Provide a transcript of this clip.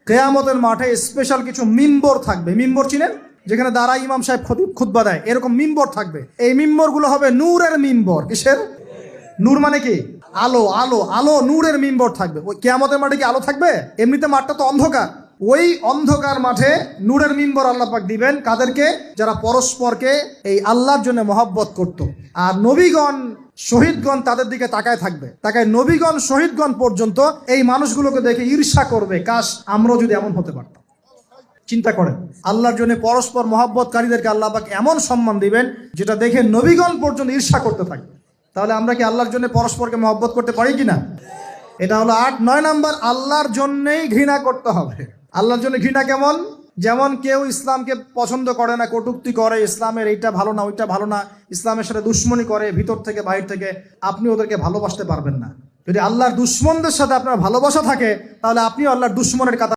কিয়ামতের মাঠে স্পেশাল কিছু মিম্বর থাকবে। মিম্বর চিনেন? যেখানে দাঁড়ায় ইমাম সাহেব খুতবা দেয়, এরকম মিম্বর থাকবে। এই মিম্বরগুলো হবে নূরের মিম্বর। কিসের? নূর মানে কি? আলো। আলো আলো নূরের মিম্বর থাকবে। ওই কিয়ামতের মাঠে কি আলো থাকবে? এমনিতে মাঠটা তো অন্ধকার। ওই অন্ধকার মাঠে নূরের মিম্বর আল্লাহ পাক দিবেন কাদেরকে? যারা পরস্পরকে এই আল্লাহর জন্য মহব্বত করত। আর নবীগণ শহীদগণ তাদের দিকে তাকায় থাকবে। তাকায় নবীগণ শহীদগণ পর্যন্ত এই মানুষগুলোকে দেখে ঈর্ষা করবে, কাশ আমরাও যদি এমন হতে পারতাম। চিন্তা করেন, আল্লাহর জন্য পরস্পর মহব্বতকারীদেরকে আল্লাহ পাক এমন সম্মান দিবেন যেটা দেখে নবীগণ পর্যন্ত ঈর্ষা করতে থাকবে। তাহলে আমরা কি আল্লাহর জন্য পরস্পরকে মহব্বত করতে পারি কিনা? এটা হলো 8-9 নাম্বার। আল্লাহর জন্যই ঘৃণা করতে হবে। আল্লাহর জন্য ঘৃণা কেমন? যেমন কেউ ইসলামকে পছন্দ করে না, কটূক্তি করে, ইসলামের এইটা ভালো না ওইটা ভালো না, ইসলামের সাথে দুশ্মনী করে ভিতর থেকে বাইরে থেকে, আপনি ওদেরকে ভালোবাসতে পারবেন না। যদি আল্লাহর দুশ্মনদের সাথে আপনার ভালোবাসা থাকে তাহলে আপনিও আল্লাহর দুশ্মনের কাতারে